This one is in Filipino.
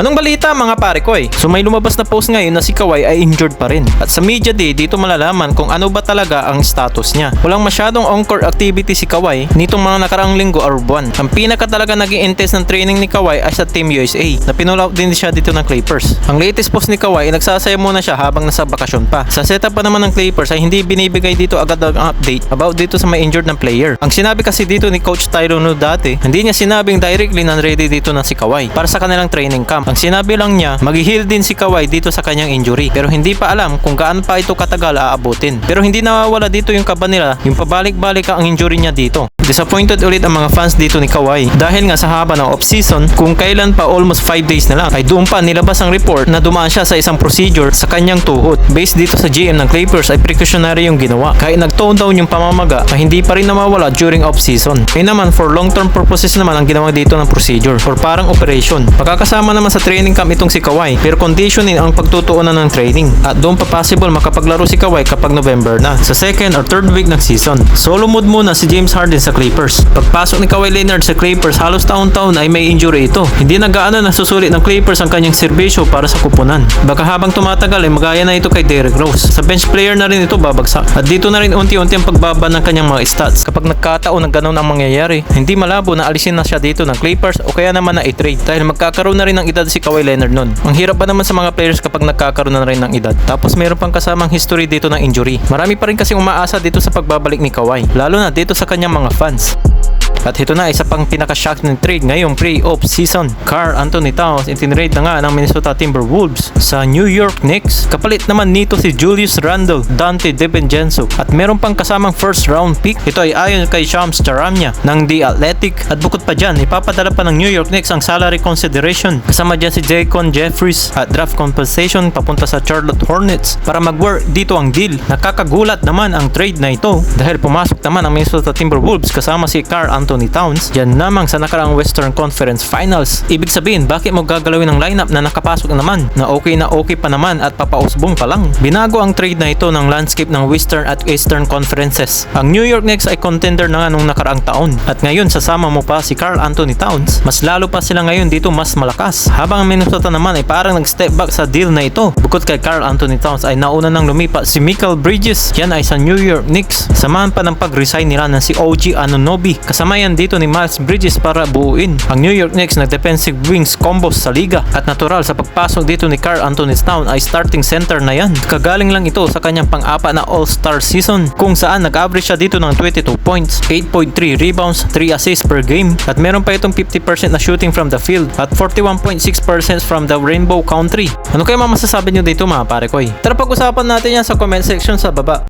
Anong balita mga pare ko So may lumabas na post ngayon na si Kawhi ay injured pa rin. At sa media day dito malalaman kung ano ba talaga ang status niya. Walang masyadong on-court activity si Kawhi nitong mga nakaraang linggo or buwan. Ang pinaka talaga naging intense ng training ni Kawhi ay sa Team USA na pinull-out din siya dito ng Clippers. Ang latest post ni Kawhi ay nagsasaya muna siya habang nasa bakasyon pa. Sa setup pa naman ng Clippers ay hindi binibigay dito agad ang update about dito sa may injured ng player. Ang sinabi kasi dito ni Coach Tyronn Lue dati, hindi niya sinabing directly na ready dito na si Kawhi para sa kanilang training camp. Ang sinabi lang niya, mag-heal din si Kawhi dito sa kanyang injury. Pero hindi pa alam kung gaano pa ito katagal aabutin. Pero hindi nawawala dito yung kaba nila, yung pabalik-balik ang injury niya dito. Disappointed ulit ang mga fans dito ni Kawhi dahil nga sa haba ng off-season, kung kailan pa almost 5 days na lang ay doon pa nilabas ang report na dumaan siya sa isang procedure sa kanyang tuhod. Based dito sa GM ng Clippers ay precautionary yung ginawa. Kahit nag-tone down yung pamamaga ay hindi pa rin nawawala during off-season. Ay naman for long-term purposes naman ang ginawa dito ng procedure or parang operation. Makakasama naman sa training camp itong si Kawhi pero conditioning ang pagtutuunan ng training at doon pa possible makapaglaro si Kawhi kapag November na sa second or third week ng season. Solo mode muna si James Harden sa Clippers. Pagpasok ni Kawhi Leonard sa Clippers, halos taon-taon ay may injury ito. Hindi na gaano nasusulit ng Clippers ang kanyang serbisyo para sa kupunan. Baka habang tumatagal ay magaya na ito kay Derrick Rose. Sa bench player na rin ito babagsak. At dito na rin unti-unti ang pagbaba ng kanyang mga stats. Kapag nagkataon ng ganun ang mangyayari, hindi malabo na alisin na siya dito ng Clippers o kaya naman na i-trade dahil magkakaroon na rin ng edad si Kawhi Leonard nun. Ang hirap pa naman sa mga players kapag nagkakaroon na rin ng edad. Tapos meron pang kasamang history dito ng injury. Marami pa rin kasing umaasa dito sa pagbabalik ni Kawhi, lalo na dito sa kanyang mga fans. At ito na isa pang pinaka-shock ng trade ngayong pre-off season. Karl Anthony Towns itinrade na nga ng Minnesota Timberwolves sa New York Knicks. Kapalit naman nito si Julius Randle, Dante DiVincenzo at meron pang kasamang first round pick. Ito ay ayon kay Shams Charania ng The Athletic. At bukod pa dyan, ipapadala pa ng New York Knicks ang salary consideration. Kasama dyan si Jaquan Jeffries at draft compensation papunta sa Charlotte Hornets para mag-work dito ang deal. Nakakagulat naman ang trade na ito dahil pumasok naman ang Minnesota Timberwolves kasama si Karl Anthony Towns dyan namang sa nakaraang Western Conference Finals. Ibig sabihin, bakit mo gagalawin ng lineup na nakapasok naman, na okay pa naman at papausbong pa lang? Binago ang trade na ito ng landscape ng Western at Eastern Conferences. Ang New York Knicks ay contender na nga nung nakaraang taon at ngayon sasama mo pa si Karl Anthony Towns, mas lalo pa sila ngayon dito mas malakas. Habang ang Minnesota naman ay parang nag-step back sa deal na ito. Bukod kay Karl Anthony Towns ay nauna nang lumipat si Mikal Bridges, yan ay sa New York Knicks. Samahan pa ng pag-resign nila na si OG Anunoby. Kasama yan dito ni Miles Bridges para buuin ang New York Knicks na defensive wings combos sa liga. At natural sa pagpasok dito ni Karl Anthony Towns ay starting center na yan. Kagaling lang ito sa kanyang pang-apat na All-Star season kung saan nag-average siya dito ng 22 points, 8.3 rebounds, 3 assists per game at meron pa itong 50% na shooting from the field at 41.6% from the Rainbow Country. Ano kaya masasabi nyo dito mga pare ko? Tara pag-usapan natin yan sa comment section sa baba.